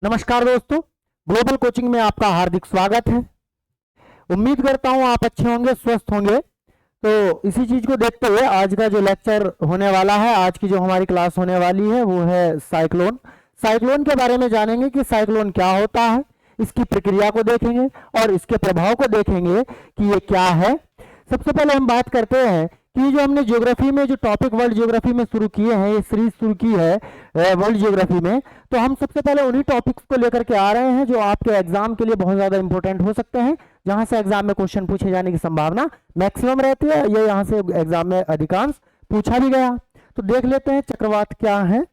नमस्कार दोस्तों, global coaching में आपका हार्दिक स्वागत है। उम्मीद करता हूं आप अच्छे होंगे, स्वस्थ होंगे। तो इसी चीज को देखते हुए आज का जो लेक्चर होने वाला है, आज की जो हमारी क्लास होने वाली है वो है साइक्लोन। साइक्लोन के बारे में जानेंगे कि साइक्लोन क्या होता है, इसकी प्रक्रिया को देखेंगे और इसके प्रभाव को देखेंगे कि ये क्या है। सबसे पहले हम बात करते हैं कि जो हमने ज्योग्राफी में जो टॉपिक वर्ल्ड ज्योग्राफी में शुरू किए हैं, ये सीरीज शुरू की है वर्ल्ड ज्योग्राफी में, तो हम सबसे पहले उन्हीं टॉपिक्स को लेकर के आ रहे हैं जो आपके एग्जाम के लिए बहुत ज्यादा इंपॉर्टेंट हो सकते हैं, जहां से एग्जाम में क्वेश्चन पूछे जाने की संभावना मैक्सिमम रहती है। ये यहां से एग्जाम में अधिकांश पूछा भी गया। तो देख लेते हैं चक्रवात क्या है।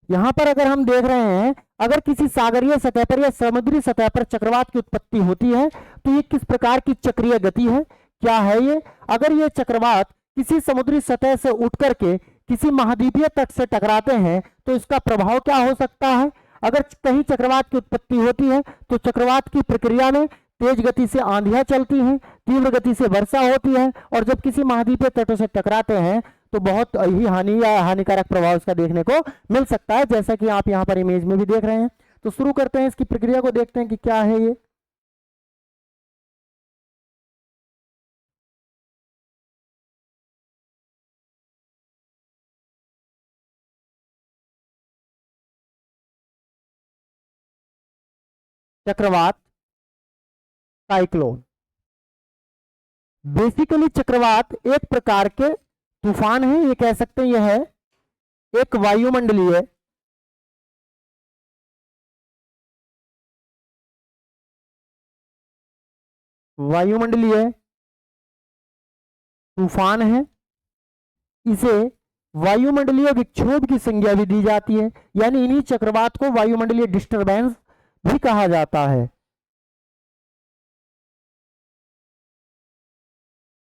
यहां पर अगर हम देख रहे हैं, अगर किसी सागरीय सतह पर या समुद्री सतह पर चक्रवात की उत्पत्ति होती है तो ये किस प्रकार की चक्रीय गति है, क्या है ये। अगर ये चक्रवात किसी समुद्री सतह से उठ करके किसी महाद्वीपीय तट से टकराते हैं तो इसका प्रभाव क्या हो सकता है। अगर कहीं चक्रवात की उत्पत्ति होती है तो चक्रवात की प्रक्रिया में तेज गति से आंधियां चलती हैं, तीव्र गति से वर्षा होती है, और जब किसी महाद्वीपीय तटों से टकराते हैं तो बहुत ही हानि या हानिकारक प्रभाव इसका देखने को मिल सकता है, जैसा कि आप यहाँ पर इमेज में भी देख रहे हैं। तो शुरू करते हैं, इसकी प्रक्रिया को देखते हैं कि क्या है ये। चक्रवात, साइक्लोन। बेसिकली चक्रवात एक प्रकार के तूफान है, ये कह सकते हैं। यह है एक वायुमंडलीय वायुमंडलीय तूफान है। इसे वायुमंडलीय विक्षोभ की संज्ञा भी दी जाती है, यानी इन्हीं चक्रवात को वायुमंडलीय डिस्टरबेंस भी कहा जाता है।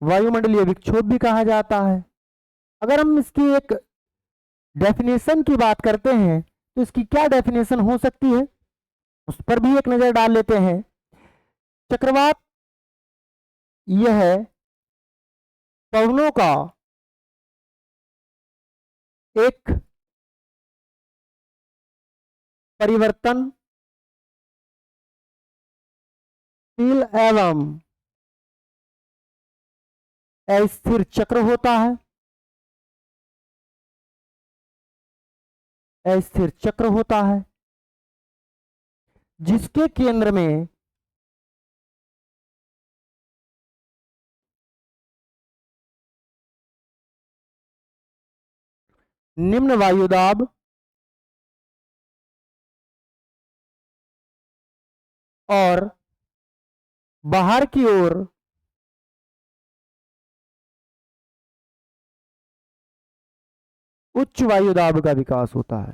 वायुमंडलीय विक्षोभ भी कहा जाता है। अगर हम इसकी एक डेफिनेशन की बात करते हैं तो इसकी क्या डेफिनेशन हो सकती है, उस पर भी एक नजर डाल लेते हैं। चक्रवात यह पवनों का एक परिवर्तनशील एवं अस्थिर चक्र होता है। अस्थिर चक्र होता है जिसके केंद्र में निम्न वायुदाब और बाहर की ओर उच्च वायुदाब का विकास होता है।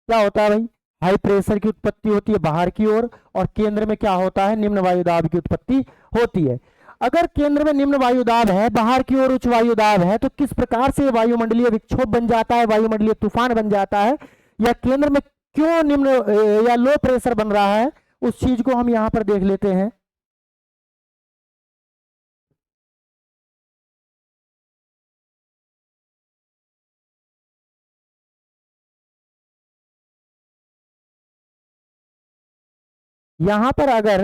क्या होता है भाई, हाई प्रेशर की उत्पत्ति होती है बाहर की ओर, और केंद्र में क्या होता है, निम्न वायुदाब की उत्पत्ति होती है। अगर केंद्र में निम्न वायुदाब है, बाहर की ओर उच्च वायुदाब है, तो किस प्रकार से वायुमंडलीय विक्षोभ बन जाता है, वायुमंडलीय तूफान बन जाता है, या केंद्र में क्यों निम्न या लो प्रेशर बन रहा है, उस चीज को हम यहां पर देख लेते हैं। यहां पर अगर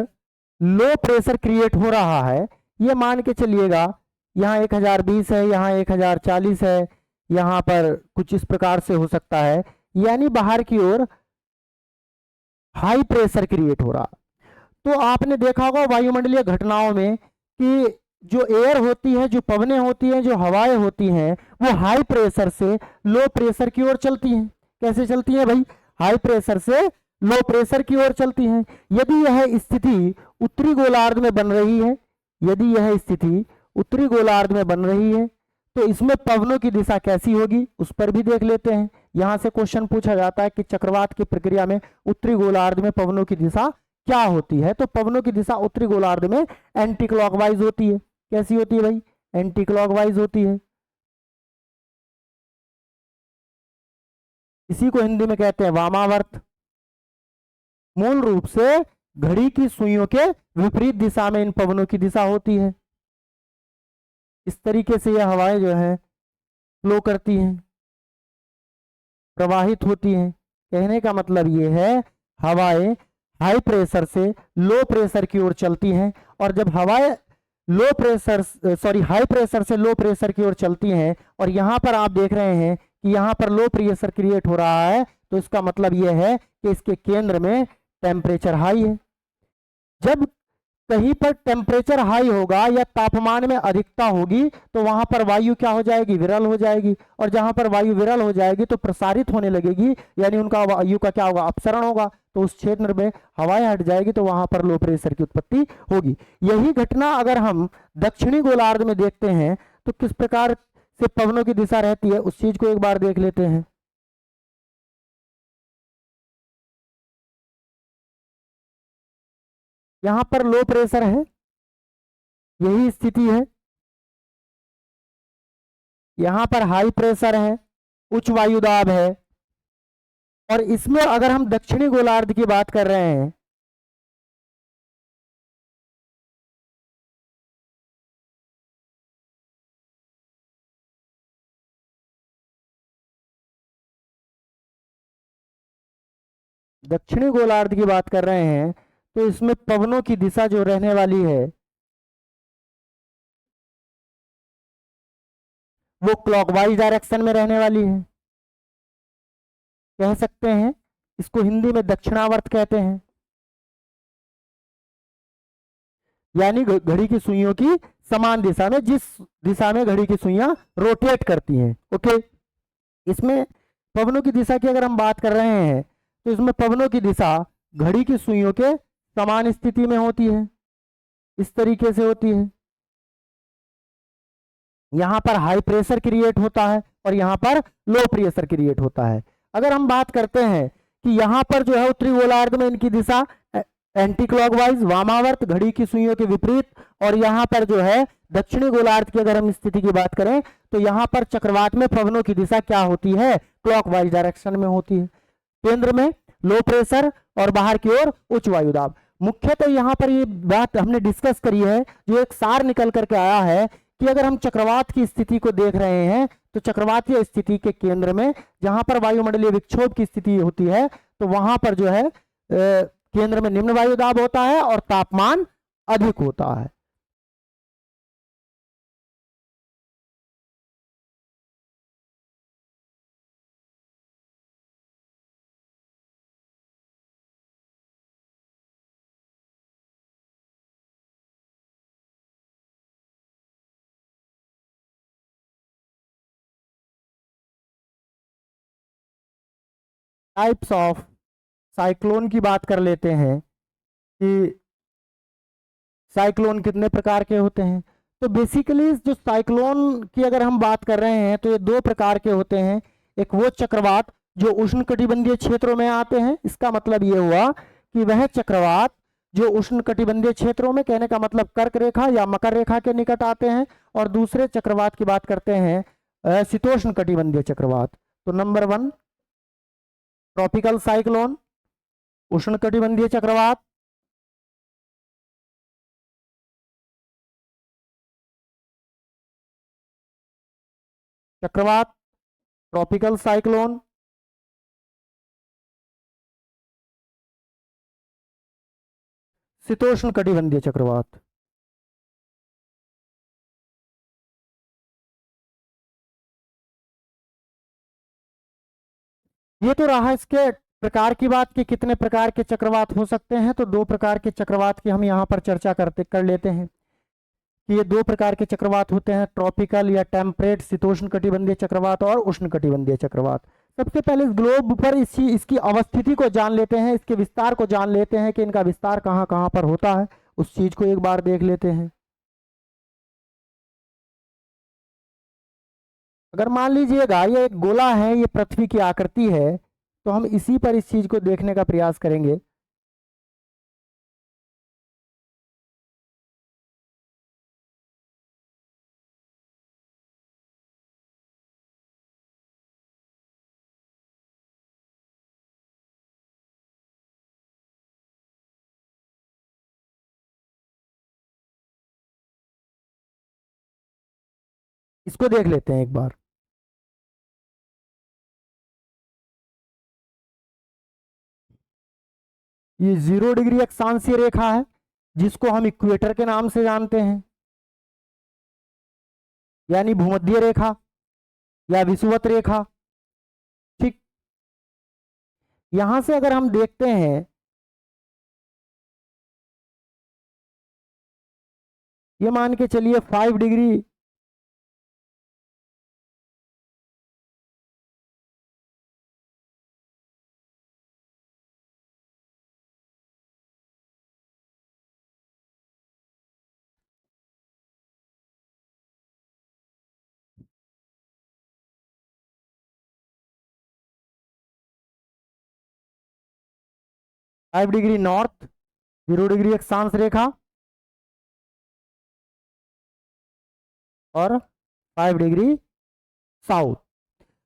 लो प्रेशर क्रिएट हो रहा है, ये मान के चलिएगा यहाँ 1020 है, यहाँ 1040 है, यहाँ पर कुछ इस प्रकार से हो सकता है, यानी बाहर की ओर हाई प्रेशर क्रिएट हो रहा। तो आपने देखा होगा वायुमंडलीय घटनाओं में कि जो एयर होती है, जो पवनें होती हैं, जो हवाएं होती हैं, वो हाई प्रेशर से लो प्रेशर की ओर चलती हैं। कैसे चलती हैं भाई, हाई प्रेशर से लो प्रेशर की ओर चलती हैं। यदि यह स्थिति उत्तरी गोलार्ध में बन रही है, यदि यह स्थिति उत्तरी गोलार्ध में बन रही है, तो इसमें पवनों की दिशा कैसी होगी, उस पर भी देख लेते हैं। यहां से क्वेश्चन पूछा जाता है कि चक्रवात की प्रक्रिया में उत्तरी गोलार्ध में पवनों की दिशा क्या होती है। तो पवनों की दिशा उत्तरी गोलार्ध में एंटी क्लॉकवाइज होती है। कैसी होती है भाई, एंटी क्लॉकवाइज होती है। इसी को हिंदी में कहते हैं वामावर्त। मूल रूप से घड़ी की सुइयों के विपरीत दिशा में इन पवनों की दिशा होती है। इस तरीके से यह हवाएं जो है फ्लो करती हैं, प्रवाहित होती हैं। कहने का मतलब ये है हवाएं हाई प्रेशर से लो प्रेशर की ओर चलती हैं, और जब हवाएं हाई प्रेशर से लो प्रेशर की ओर चलती हैं और यहां पर आप देख रहे हैं कि यहां पर लो प्रेशर क्रिएट हो रहा है, तो इसका मतलब यह है कि इसके केंद्र में टेम्परेचर हाई है। जब कहीं पर टेम्परेचर हाई होगा या तापमान में अधिकता होगी तो वहां पर वायु क्या हो जाएगी, विरल हो जाएगी, और जहां पर वायु विरल हो जाएगी तो प्रसारित होने लगेगी, यानी उनका वायु का क्या होगा, अपसरण होगा, तो उस क्षेत्र में हवाएं हट जाएगी तो वहां पर लो प्रेशर की उत्पत्ति होगी। यही घटना अगर हम दक्षिणी गोलार्ध में देखते हैं तो किस प्रकार से पवनों की दिशा रहती है, उस चीज को एक बार देख लेते हैं। यहां पर लो प्रेशर है, यही स्थिति है। यहां पर हाई प्रेशर है, उच्च वायुदाब है, और इसमें अगर हम दक्षिणी गोलार्ध की बात कर रहे हैं, दक्षिणी गोलार्ध की बात कर रहे हैं, तो इसमें पवनों की दिशा जो रहने वाली है वो क्लॉकवाइज डायरेक्शन में रहने वाली है। कह सकते हैं इसको हिंदी में दक्षिणावर्त कहते हैं, यानी घड़ी की सुइयों की समान दिशा में, जिस दिशा में घड़ी की सुइयां रोटेट करती हैं। ओके, इसमें पवनों की दिशा की अगर हम बात कर रहे हैं तो इसमें पवनों की दिशा घड़ी की सुइयों के समान स्थिति में होती है, इस तरीके से होती है। यहां पर हाई प्रेशर क्रिएट होता है और यहां पर लो प्रेशर क्रिएट होता है। अगर हम बात करते हैं कि यहां पर जो है उत्तरी गोलार्ध में इनकी दिशा एंटी क्लॉकवाइज वामावर्त घड़ी की सुइयों के विपरीत, और यहां पर जो है दक्षिणी गोलार्ध की अगर हम स्थिति की बात करें तो यहां पर चक्रवात में पवनों की दिशा क्या होती है, क्लॉकवाइज डायरेक्शन में होती है। केंद्र में लो प्रेशर और बाहर की ओर उच्च वायुदाब। मुख्यतः यहां पर ये बात हमने डिस्कस करी है, जो एक सार निकल करके आया है कि अगर हम चक्रवात की स्थिति को देख रहे हैं तो चक्रवातीय स्थिति के केंद्र में जहां पर वायुमंडलीय विक्षोभ की स्थिति होती है तो वहां पर जो है केंद्र में निम्न वायुदाब होता है और तापमान अधिक होता है। टाइप्स ऑफ साइक्लोन की बात कर लेते हैं कि साइक्लोन कितने प्रकार के होते हैं। तो बेसिकली जो साइक्लोन की अगर हम बात कर रहे हैं तो ये दो प्रकार के होते हैं। एक वो चक्रवात जो उष्णकटिबंधीय क्षेत्रों में आते हैं, इसका मतलब ये हुआ कि वह चक्रवात जो उष्णकटिबंधीय क्षेत्रों में, कहने का मतलब कर्क रेखा या मकर रेखा के निकट आते हैं, और दूसरे चक्रवात की बात करते हैं शीतोष्ण कटिबंधीय चक्रवात। तो नंबर 1 ट्रॉपिकल साइक्लोन, उष्णकटिबंधीय चक्रवात। चक्रवात, ट्रॉपिकल साइक्लोन, शीतोष्ण कटिबंधीय चक्रवात। ये तो रहा इसके प्रकार की बात कि कितने प्रकार के चक्रवात हो सकते हैं। तो दो प्रकार के चक्रवात की हम यहाँ पर चर्चा करते कर लेते हैं कि ये दो प्रकार के चक्रवात होते हैं, ट्रॉपिकल या टेम्परेट शीतोष्ण कटिबंधीय चक्रवात और उष्ण कटिबंधीय चक्रवात। सबसे पहले इस ग्लोब पर इसकी अवस्थिति को जान लेते हैं, इसके विस्तार को जान लेते हैं कि इनका विस्तार कहाँ कहाँ पर होता है, उस चीज को एक बार देख लेते हैं। अगर मान लीजिएगा ये एक गोला है, ये पृथ्वी की आकृति है, तो हम इसी पर इस चीज को देखने का प्रयास करेंगे। इसको देख लेते हैं एक बार। ये 0 डिग्री अक्षांशीय रेखा है जिसको हम इक्वेटर के नाम से जानते हैं, यानी भूमध्य रेखा या विषुवत रेखा। ठीक, यहां से अगर हम देखते हैं, ये मान के चलिए 5 डिग्री नॉर्थ, 0 डिग्री अक्षांश रेखा और 5 डिग्री साउथ।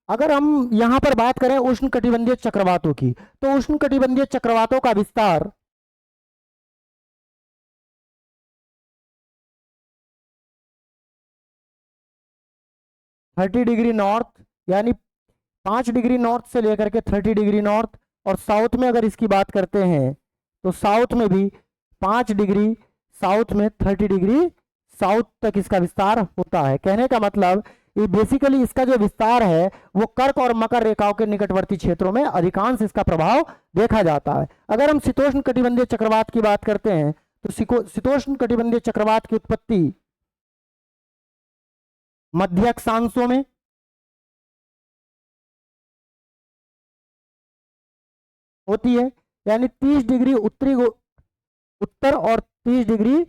अगर हम यहां पर बात करें उष्णकटिबंधीय चक्रवातों की, तो उष्णकटिबंधीय चक्रवातों का विस्तार थर्टी डिग्री नॉर्थ, यानी 5 डिग्री नॉर्थ से लेकर के 30 डिग्री नॉर्थ, और साउथ में अगर इसकी बात करते हैं तो साउथ में भी 5 डिग्री साउथ में 30 डिग्री साउथ तक इसका विस्तार होता है। कहने का मतलब ये बेसिकली इसका जो विस्तार है वो कर्क और मकर रेखाओं के निकटवर्ती क्षेत्रों में अधिकांश इसका प्रभाव देखा जाता है। अगर हम शीतोष्ण कटिबंधीय चक्रवात की बात करते हैं तो शीतोष्ण कटिबंधीय चक्रवात की उत्पत्ति मध्य अक्षांशों में, होती है, यानी 30 डिग्री उत्तर और 30 डिग्री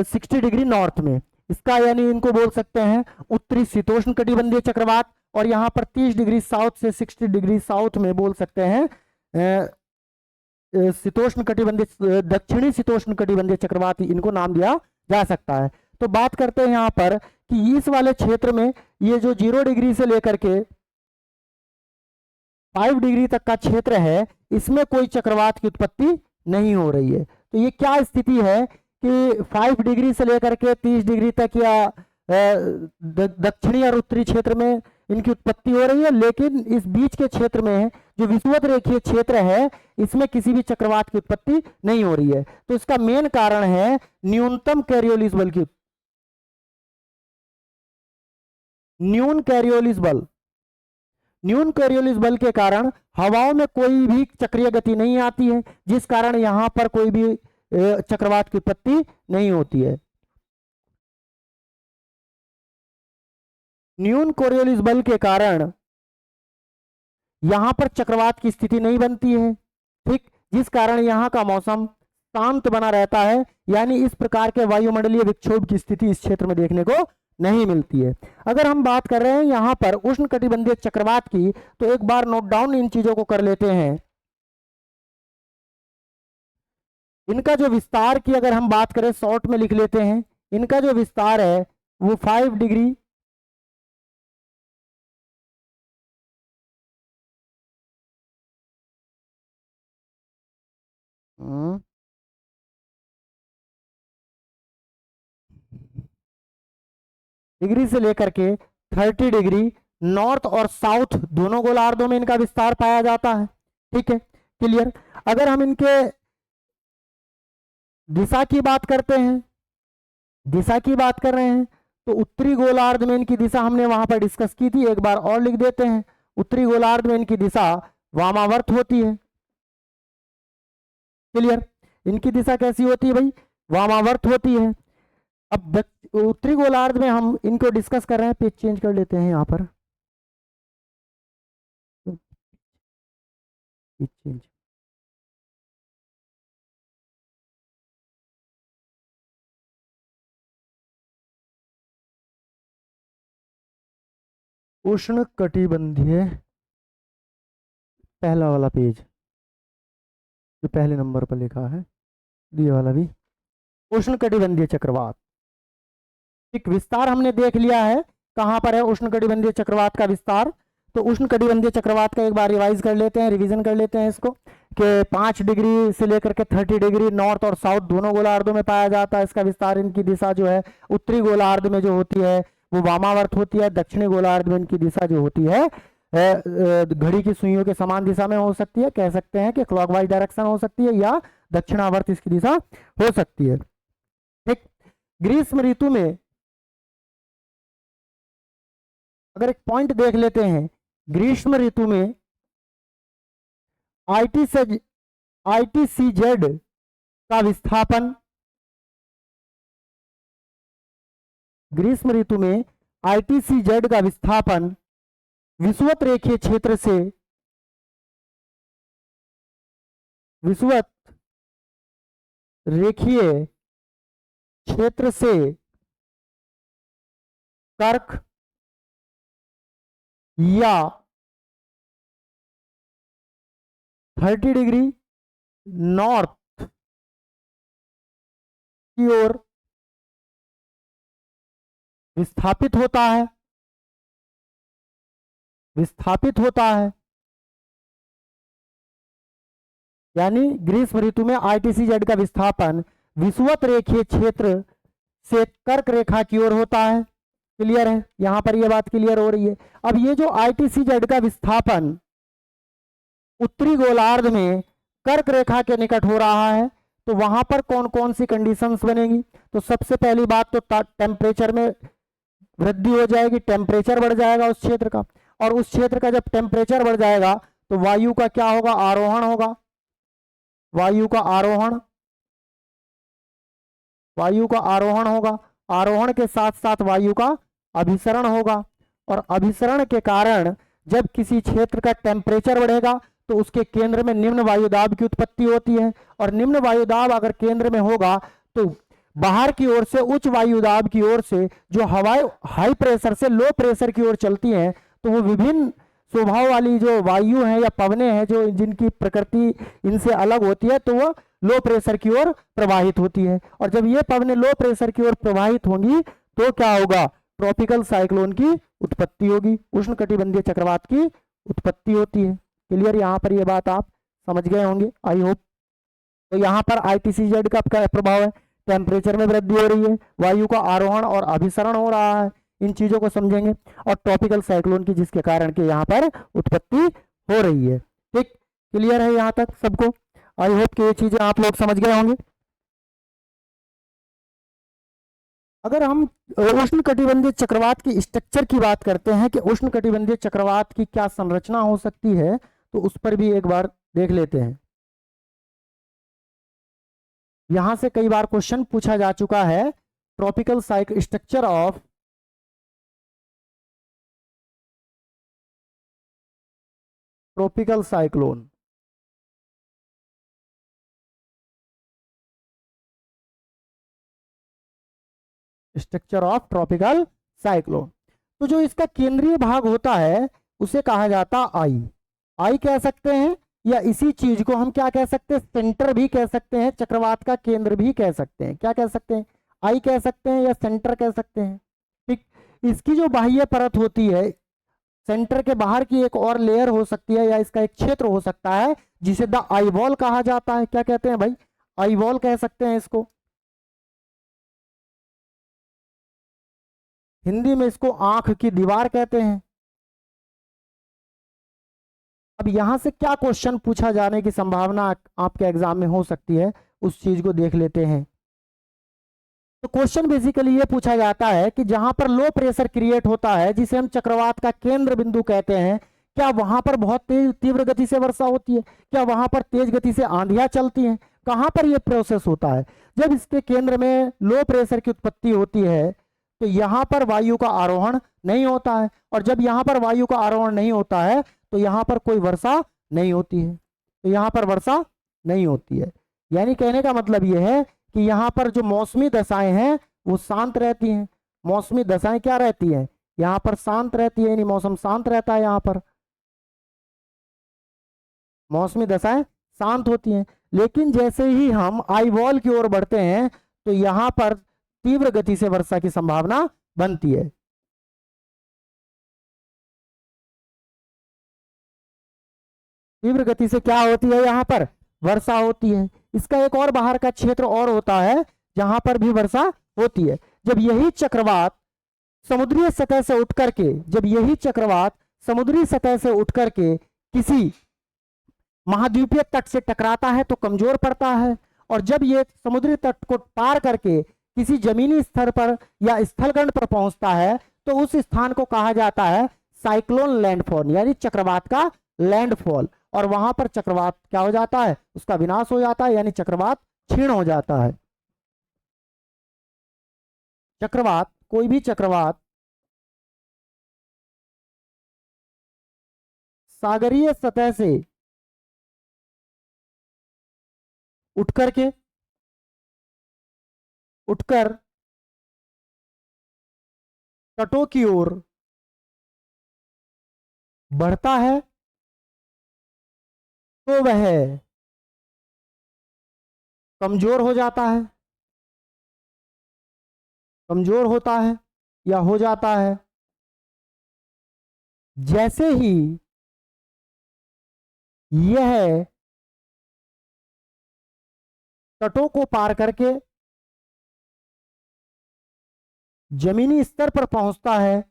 60 डिग्री नॉर्थ में। इसका यानी इनको बोल सकते हैं उत्तरी शीतोष्ण कटिबंधीय चक्रवात, और यहाँ पर 30 डिग्री साउथ से 60 डिग्री साउथ में बोल सकते हैं शीतोष्ण कटिबंधीय दक्षिणी शीतोष्ण कटिबंधीय चक्रवात, इनको नाम दिया जा सकता है। तो बात करते हैं यहाँ पर कि इस वाले क्षेत्र में ये जो 0 डिग्री से लेकर के 5 डिग्री तक का क्षेत्र है, इसमें कोई चक्रवात की उत्पत्ति नहीं हो रही है। तो ये क्या स्थिति है कि 5 डिग्री से लेकर के 30 डिग्री तक या दक्षिणी और उत्तरी क्षेत्र में इनकी उत्पत्ति हो रही है, लेकिन इस बीच के क्षेत्र में जो विषुवत रेखीय क्षेत्र है इसमें किसी भी चक्रवात की उत्पत्ति नहीं हो रही है। तो इसका मेन कारण है न्यूनतम कैरियोलिस बल की, न्यून कैरियोलिस बल के कारण हवाओं में कोई भी चक्रीय गति नहीं आती है, जिस कारण यहां पर कोई भी चक्रवात की उत्पत्ति नहीं होती है। न्यून कोरियोलिस बल के कारण यहां पर चक्रवात की स्थिति नहीं बनती है, ठीक, जिस कारण यहां का मौसम शांत बना रहता है, यानी इस प्रकार के वायुमंडलीय विक्षोभ की स्थिति इस क्षेत्र में देखने को नहीं मिलती है। अगर हम बात कर रहे हैं यहां पर उष्णकटिबंधीय चक्रवात की, तो एक बार नोट डाउन इन चीजों को कर लेते हैं। इनका जो विस्तार की अगर हम बात करें, शॉर्ट में लिख लेते हैं, इनका जो विस्तार है वो 5 डिग्री डिग्री से लेकर के 30 डिग्री नॉर्थ और साउथ दोनों गोलार्धों में इनका विस्तार पाया जाता है। ठीक है, क्लियर। अगर हम इनके दिशा की बात करते हैं, दिशा की बात कर रहे हैं, तो उत्तरी गोलार्ध में इनकी दिशा हमने वहां पर डिस्कस की थी, एक बार और लिख देते हैं। उत्तरी गोलार्ध में इनकी दिशा वामावर्त होती है। क्लियर, इनकी दिशा कैसी होती है भाई? वामावर्त होती है। अब उत्तरी गोलार्ध में हम इनको डिस्कस कर रहे हैं, पेज चेंज कर लेते हैं यहां पर, पेज चेंज। उष्ण कटिबंधीय, पहला वाला पेज जो पहले नंबर पर लिखा है, ये वाला भी उष्ण कटिबंधीय चक्रवात। ठीक, विस्तार हमने देख लिया है, कहां पर है उष्ण कटिबंधीय चक्रवात का विस्तार। तो उष्ण कटिबंधीय चक्रवात का एक बार रिवाइज कर लेते हैं, रिवीजन कर लेते हैं इसको, कि 5 डिग्री से लेकर के 30 डिग्री नॉर्थ और साउथ दोनों गोलार्धों में पाया जाता है। इसका विस्तार, इनकी दिशा जो है उत्तरी गोलार्ध में जो होती है वो वामावर्त होती है, दक्षिणी गोलार्ध में इनकी दिशा जो होती है घड़ी की सुइयों के समान दिशा में हो सकती है, कह सकते हैं कि क्लॉकवाइज डायरेक्शन हो सकती है, या दक्षिणावर्त इसकी दिशा हो सकती है। ठीक। ग्रीष्म ऋतु में अगर एक पॉइंट देख लेते हैं, ग्रीष्म ऋतु में ITCZ का विस्थापन, ग्रीष्म ऋतु में ITCZ का विस्थापन विषुवत रेखीय क्षेत्र से, विषुवत रेखीय क्षेत्र से कर्क या 30 डिग्री नॉर्थ की ओर विस्थापित होता है, विस्थापित होता है। यानी ग्रीष्म ऋतु में ITCZ का विस्थापन विषुवत रेखीय क्षेत्र से कर्क रेखा की ओर होता है। क्लियर है? यहां पर यह बात क्लियर हो रही है। अब ये जो ITCZ का विस्थापन उत्तरी गोलार्ध में कर्क रेखा के निकट हो रहा है, तो वहां पर कौन कौन सी कंडीशंस बनेगी? तो सबसे पहली बात तो टेम्परेचर में वृद्धि हो जाएगी, टेम्परेचर बढ़ जाएगा उस क्षेत्र का, और उस क्षेत्र का जब टेम्परेचर बढ़ जाएगा तो वायु का क्या होगा? आरोहण होगा। वायु का आरोहण, वायु का आरोहण होगा। आरोहण के साथ साथ वायु का अभिसरण होगा, और अभिसरण के कारण जब किसी क्षेत्र का टेम्परेचर बढ़ेगा तो उसके केंद्र में निम्न वायुदाब की उत्पत्ति होती है, और निम्न वायुदाब अगर केंद्र में होगा तो बाहर की ओर से उच्च वायुदाब की ओर से जो हवाएं हाई प्रेशर से लो प्रेशर की ओर चलती हैं, तो वो विभिन्न स्वभाव वाली जो वायु हैं या पवनें हैं जो जिनकी प्रकृति इनसे अलग होती है, तो वो लो प्रेशर की ओर प्रवाहित होती है। और जब ये पवनें लो प्रेशर की ओर प्रवाहित होंगी तो क्या होगा? ट्रॉपिकल साइक्लोन की उत्पत्ति होगी, उष्णकटिबंधीय चक्रवात की उत्पत्ति होती है। क्लियर? यहाँ पर ये बात आप समझ गए होंगे, आई होप। तो यहाँ पर ITCZ का क्या प्रभाव है? टेम्परेचर में वृद्धि हो रही है, वायु का आरोहण और अभिसरण हो रहा है, इन चीजों को समझेंगे, और ट्रॉपिकल साइक्लोन की जिसके कारण के यहाँ पर उत्पत्ति हो रही है। ठीक, क्लियर है यहाँ तक सबको? आई होप कि ये चीजें आप लोग समझ गए होंगे। अगर हम उष्णकटिबंधीय चक्रवात की स्ट्रक्चर की बात करते हैं कि उष्णकटिबंधीय चक्रवात की क्या संरचना हो सकती है, तो उस पर भी एक बार देख लेते हैं। यहां से कई बार क्वेश्चन पूछा जा चुका है, tropical structure of tropical cyclone. Structure of tropical cyclone. तो जो इसका केंद्रीय भाग होता है उसे कहा जाता आई। आई कह सकते हैं, या इसी चीज को हम क्या कह सकते हैं? सेंटर भी कह सकते हैं, चक्रवात का केंद्र भी कह सकते हैं। क्या कह सकते हैं? आई कह सकते हैं या सेंटर कह सकते हैं। ठीक, इसकी जो बाह्य परत होती है, सेंटर के बाहर की एक और लेयर हो सकती है, या इसका एक क्षेत्र हो सकता है जिसे द आईबॉल कहा जाता है। क्या कहते हैं भाई? आईबॉल कह सकते हैं इसको। हिंदी में इसको आंख की दीवार कहते हैं। अब यहां से क्या क्वेश्चन पूछा जाने की संभावना आपके एग्जाम में हो सकती है, उस चीज को देख लेते हैं। तो क्वेश्चन बेसिकली ये पूछा जाता है कि जहां पर लो प्रेशर क्रिएट होता है, जिसे हम चक्रवात का केंद्र बिंदु कहते हैं, क्या वहां पर बहुत तेज तीव्र गति से वर्षा होती है? क्या वहां पर तेज गति से आंधियां चलती हैं? कहां पर यह प्रोसेस होता है? जब इसके केंद्र में लो प्रेशर की उत्पत्ति होती है तो यहां पर वायु का आरोहण नहीं होता है, और जब यहां पर वायु का आरोहण नहीं होता है तो यहां पर कोई वर्षा नहीं होती है। तो यहां पर वर्षा नहीं होती है। यानी कहने का मतलब यह है कि यहां पर जो मौसमी दशाएं हैं वो शांत रहती हैं। मौसमी दशाएं क्या रहती हैं? यहां पर शांत रहती है, यानी मौसम शांत रहता है। यहां पर मौसमी दशाएं शांत होती हैं। लेकिन जैसे ही हम आईवॉल की ओर बढ़ते हैं तो यहां पर तीव्र गति से वर्षा की संभावना बनती है। तीव्र गति से क्या होती है? यहां पर वर्षा होती है। इसका एक और बाहर का क्षेत्र और होता है जहां पर भी वर्षा होती है। जब यही चक्रवात समुद्रीय सतह से उठ करके, जब यही चक्रवात समुद्री सतह से उठ करके किसी महाद्वीपीय तट से टकराता है तो कमजोर पड़ता है, और जब ये समुद्री तट को पार करके किसी जमीनी स्तर पर या स्थलखंड पर पहुंचता है तो उस स्थान को कहा जाता है साइक्लोन लैंडफॉल, यानी चक्रवात का लैंडफॉल। और वहां पर चक्रवात क्या हो जाता है, उसका विनाश हो जाता है, यानी चक्रवात क्षीण हो जाता है। चक्रवात, कोई भी चक्रवात सागरीय सतह से उठकर तटों की ओर बढ़ता है तो वह कमजोर हो जाता है, कमजोर होता है या हो जाता है। जैसे ही यह तटों को पार करके जमीनी स्तर पर पहुंचता है,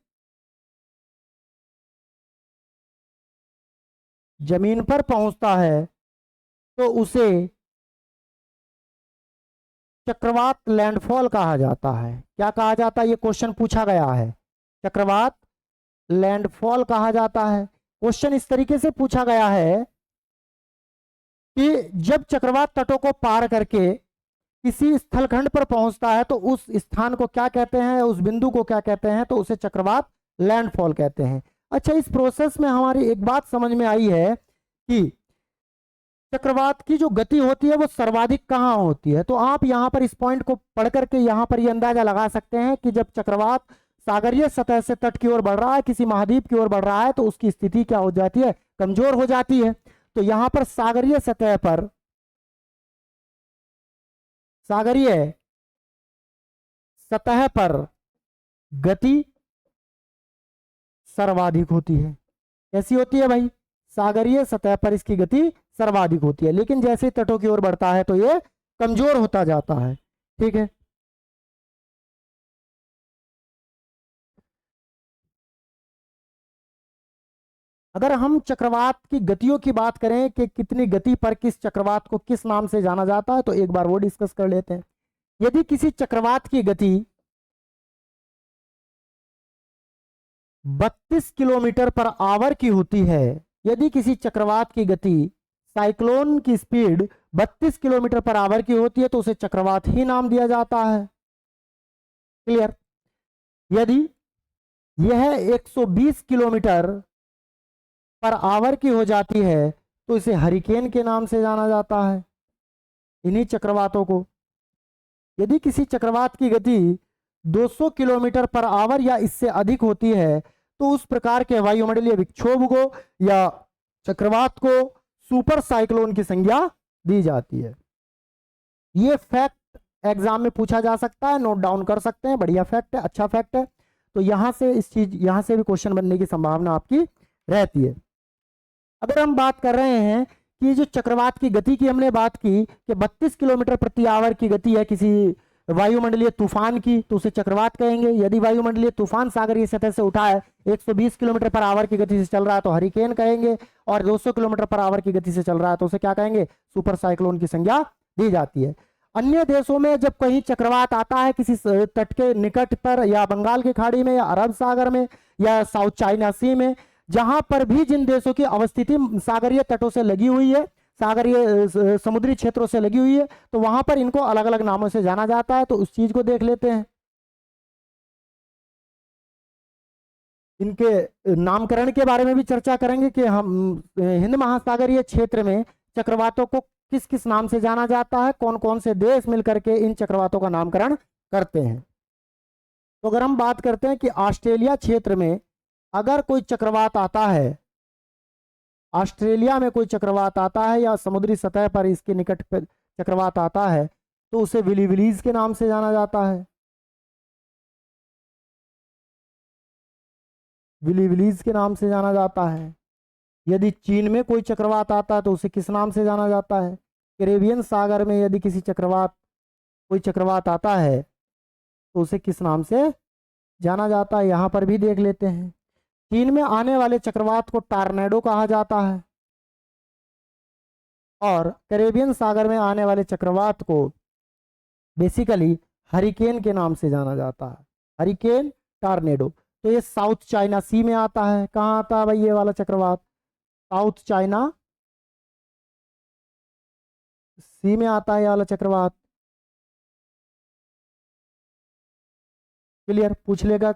जमीन पर पहुंचता है तो उसे चक्रवात लैंडफॉल कहा जाता है। क्या कहा जाता है, ये क्वेश्चन पूछा गया है, चक्रवात लैंडफॉल कहा जाता है। क्वेश्चन इस तरीके से पूछा गया है कि जब चक्रवात तटों को पार करके किसी स्थलखंड पर पहुंचता है तो उस स्थान को क्या कहते हैं, उस बिंदु को क्या कहते हैं, तो उसे चक्रवात लैंडफॉल कहते हैं। अच्छा, इस प्रोसेस में हमारी एक बात समझ में आई है कि चक्रवात की जो गति होती है वो सर्वाधिक कहाँ होती है। तो आप यहां पर इस पॉइंट को पढ़ करके यहां पर ये अंदाजा लगा सकते हैं कि जब चक्रवात सागरीय सतह से तट की ओर बढ़ रहा है, किसी महाद्वीप की ओर बढ़ रहा है, तो उसकी स्थिति क्या हो जाती है, कमजोर हो जाती है। तो यहां पर सागरीय सतह पर गति सर्वाधिक होती है। कैसी होती है भाई, सागरीय सतह पर इसकी गति सर्वाधिक होती है, लेकिन जैसे तटों की ओर बढ़ता है तो ये कमजोर होता जाता है। ठीक है, अगर हम चक्रवात की गतियों की बात करें कि कितनी गति पर किस चक्रवात को किस नाम से जाना जाता है, तो एक बार वो डिस्कस कर लेते हैं। यदि किसी चक्रवात की गति 32 किलोमीटर पर आवर की होती है, यदि किसी चक्रवात की गति, साइक्लोन की स्पीड 32 किलोमीटर पर आवर की होती है तो उसे चक्रवात ही नाम दिया जाता है। क्लियर। यदि यह 120 किलोमीटर पर आवर की हो जाती है तो इसे हरिकेन के नाम से जाना जाता है, इन्हीं चक्रवातों को। यदि किसी चक्रवात की गति 200 किलोमीटर पर आवर या इससे अधिक होती है तो उस प्रकार के वायुमंडलीय विक्षोभ को या चक्रवात को सुपर साइक्लोन की संज्ञा दी जाती है। ये फैक्ट एग्जाम में पूछा जा सकता है, नोट डाउन कर सकते हैं, बढ़िया फैक्ट है, अच्छा फैक्ट है। तो यहां से यहां से भी क्वेश्चन बनने की संभावना आपकी रहती है। अगर हम बात कर रहे हैं कि जो चक्रवात की गति की हमने बात की कि 32 किलोमीटर प्रति आवर की गति है किसी वायुमंडलीय तूफान की, तो उसे चक्रवात कहेंगे। यदि वायुमंडलीय तूफान सागरीय सतह से उठा है, 120 किलोमीटर पर आवर की गति से चल रहा है तो हरिकेन कहेंगे, और 200 किलोमीटर पर आवर की गति से चल रहा है तो उसे क्या कहेंगे, सुपर साइक्लोन की संज्ञा दी जाती है। अन्य देशों में जब कहीं चक्रवात आता है किसी तट के निकट पर, या बंगाल की खाड़ी में, या अरब सागर में, या साउथ चाइना सी में, जहां पर भी जिन देशों की अवस्थिति सागरीय तटों से लगी हुई है, सागरीय समुद्री क्षेत्रों से लगी हुई है, तो वहां पर इनको अलग अलग नामों से जाना जाता है। तो उस चीज को देख लेते हैं। इनके नामकरण के बारे में भी चर्चा करेंगे कि हम हिंद महासागरीय क्षेत्र में चक्रवातों को किस किस नाम से जाना जाता है, कौन कौन से देश मिलकर के इन चक्रवातों का नामकरण करते हैं। तो अगर हम बात करते हैं कि ऑस्ट्रेलिया क्षेत्र में अगर कोई चक्रवात आता है, ऑस्ट्रेलिया में कोई चक्रवात आता है या समुद्री सतह पर इसके निकट पर चक्रवात आता है तो उसे विली विलीज के नाम से जाना जाता है, विली विलीज के नाम से जाना जाता है। यदि चीन में कोई चक्रवात आता है तो उसे किस नाम से जाना जाता है, कैरेबियन सागर में यदि कोई चक्रवात आता है तो उसे किस नाम से जाना जाता है, यहां पर भी देख लेते हैं। चीन में आने वाले चक्रवात को टॉर्नेडो कहा जाता है और कैरेबियन सागर में आने वाले चक्रवात को बेसिकली हरिकेन के नाम से जाना जाता है, हरिकेन टॉर्नेडो। तो ये साउथ चाइना सी में आता है। कहाँ आता है भाई ये वाला चक्रवात? साउथ चाइना सी में आता है ये वाला चक्रवात। क्लियर? पूछ लेगा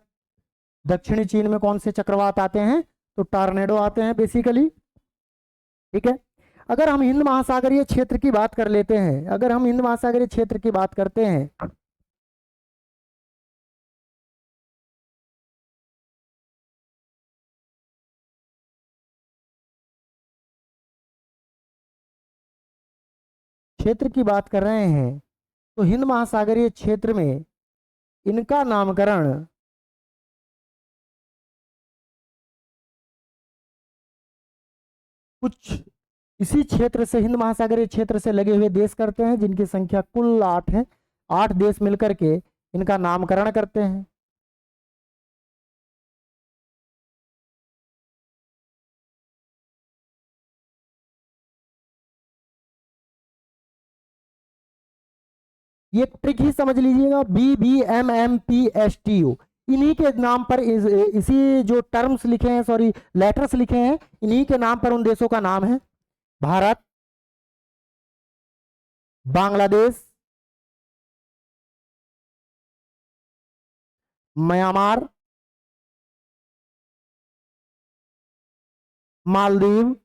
दक्षिणी चीन में कौन से चक्रवात आते हैं, तो टॉर्नेडो आते हैं बेसिकली। ठीक है, अगर हम हिंद महासागरीय क्षेत्र की बात कर लेते हैं, अगर हम हिंद महासागरीय क्षेत्र की बात करते हैं, क्षेत्र की बात कर रहे हैं, तो हिंद महासागरीय क्षेत्र में इनका नामकरण कुछ इसी क्षेत्र से, हिंद महासागरीय क्षेत्र से लगे हुए देश करते हैं, जिनकी संख्या कुल 8 है। 8 देश मिलकर के इनका नामकरण करते हैं। ये ट्रिक ही समझ लीजिएगा, BBMMPSTU, इन्हीं के नाम पर इसी जो टर्म्स लिखे हैं, सॉरी लेटर्स लिखे हैं, इन्हीं के नाम पर उन देशों का नाम है। भारत, बांग्लादेश, म्यांमार, मालदीव,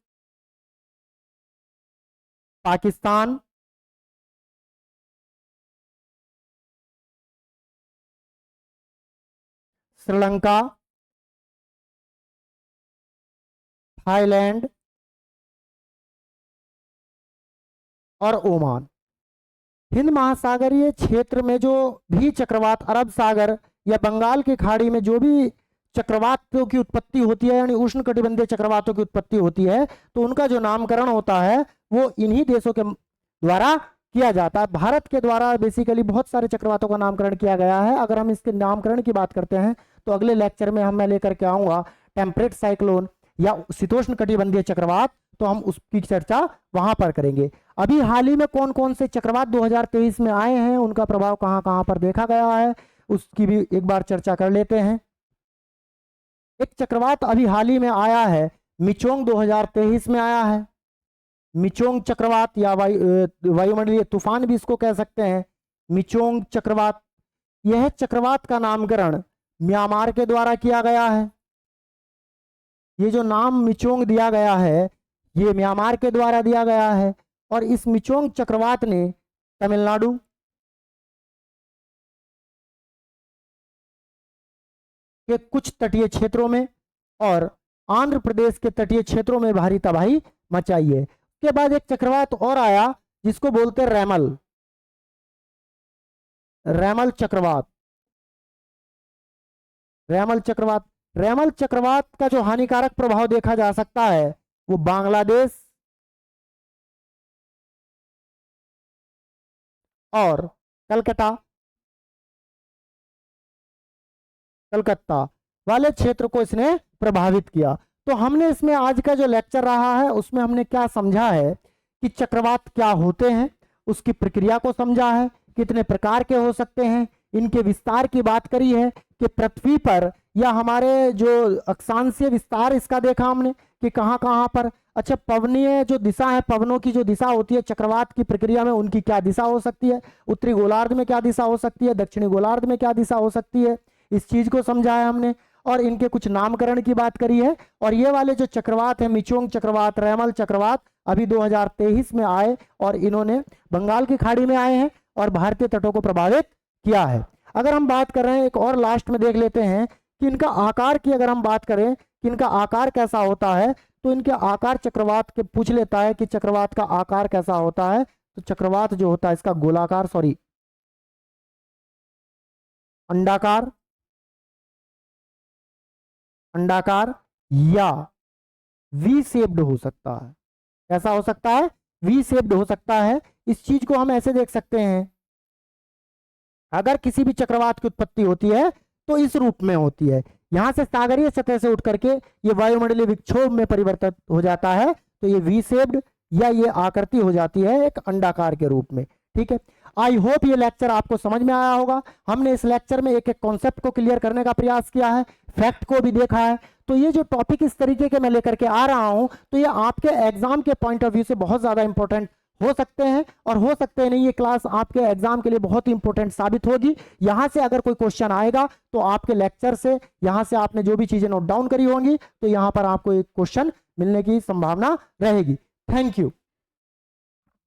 पाकिस्तान, श्रीलंका, थाईलैंड और ओमान। हिंद महासागरीय क्षेत्र में जो भी चक्रवात, अरब सागर या बंगाल की खाड़ी में जो भी चक्रवातों की उत्पत्ति होती है, यानी उष्णकटिबंधीय चक्रवातों की उत्पत्ति होती है, तो उनका जो नामकरण होता है वो इन्हीं देशों के द्वारा किया जाता है। भारत के द्वारा बेसिकली बहुत सारे चक्रवातों का नामकरण किया गया है। अगर हम इसके नामकरण की बात करते हैं तो अगले लेक्चर में मैं लेकर के आऊंगा टेम्परेट साइक्लोन या शीतोष्ण कटिबंधीय चक्रवात, तो हम उसकी चर्चा वहां पर करेंगे। अभी हाल ही में कौन कौन से चक्रवात 2023 में आए हैं, उनका प्रभाव कहां कहां पर देखा गया है, उसकी भी एक बार चर्चा कर लेते हैं। एक चक्रवात अभी हाल ही में आया है, मिचोंग 2023 में आया है। मिचोंग चक्रवात या वायुमंडलीय तूफान भी इसको कह सकते हैं, मिचोंग चक्रवात। यह चक्रवात का नामकरण म्यांमार के द्वारा किया गया है। ये जो नाम मिचोंग दिया गया है ये म्यांमार के द्वारा दिया गया है, और इस मिचोंग चक्रवात ने तमिलनाडु, के कुछ तटीय क्षेत्रों में और आंध्र प्रदेश के तटीय क्षेत्रों में भारी तबाही मचाई है। उसके बाद एक चक्रवात और आया जिसको बोलते हैं रैमल, रैमल चक्रवात। रैमल चक्रवात, रैमल चक्रवात का जो हानिकारक प्रभाव देखा जा सकता है वो बांग्लादेश और कलकत्ता वाले क्षेत्र को इसने प्रभावित किया। तो हमने इसमें आज का जो लेक्चर रहा है उसमें हमने क्या समझा है कि चक्रवात क्या होते हैं, उसकी प्रक्रिया को समझा है, कितने प्रकार के हो सकते हैं, इनके विस्तार की बात करी है कि पृथ्वी पर या हमारे जो अक्षांशीय विस्तार इसका देखा हमने कि कहां कहां पर। अच्छा, पवनीय जो दिशा है, पवनों की जो दिशा होती है चक्रवात की प्रक्रिया में, उनकी क्या दिशा हो सकती है, उत्तरी गोलार्ध में क्या दिशा हो सकती है, दक्षिणी गोलार्ध में क्या दिशा हो सकती है, इस चीज को समझा है हमने। और इनके कुछ नामकरण की बात करी है। और ये वाले जो चक्रवात है, मिचोंग चक्रवात, रैमल चक्रवात, अभी 2023 में आए और इन्होंने बंगाल की खाड़ी में आए हैं और भारतीय तटों को प्रभावित किया है। अगर हम बात कर रहे हैं, एक और लास्ट में देख लेते हैं कि इनका आकार की अगर हम बात करें कि इनका आकार कैसा होता है, तो इनके आकार चक्रवात के पूछ लेता है कि चक्रवात का आकार कैसा होता है। तो चक्रवात जो होता है इसका गोलाकार, सॉरी अंडाकार, अंडाकार या वी शेप्ड हो सकता है। कैसा हो सकता है? वी शेप्ड हो सकता है। इस चीज को हम ऐसे देख सकते हैं, अगर किसी भी चक्रवात की उत्पत्ति होती है तो इस रूप में होती है। यहां से सागरीय सतह से उठ करके ये वायुमंडलीय विक्षोभ में परिवर्तित हो जाता है, तो ये वी शेप्ड या ये आकृति हो जाती है एक अंडाकार के रूप में। ठीक है, आई होप ये लेक्चर आपको समझ में आया होगा। हमने इस लेक्चर में एक एक कॉन्सेप्ट को क्लियर करने का प्रयास किया है, फैक्ट को भी देखा है। तो ये जो टॉपिक इस तरीके के मैं लेकर के आ रहा हूं, तो ये आपके एग्जाम के पॉइंट ऑफ व्यू से बहुत ज्यादा इंपॉर्टेंट हो सकते हैं और हो सकते हैं नहीं। ये क्लास आपके एग्जाम के लिए बहुत ही इंपॉर्टेंट साबित होगी। यहां से अगर कोई क्वेश्चन आएगा तो आपके लेक्चर से, यहां से आपने जो भी चीजें नोट डाउन करी होंगी, तो यहां पर आपको एक क्वेश्चन मिलने की संभावना रहेगी। Thank you.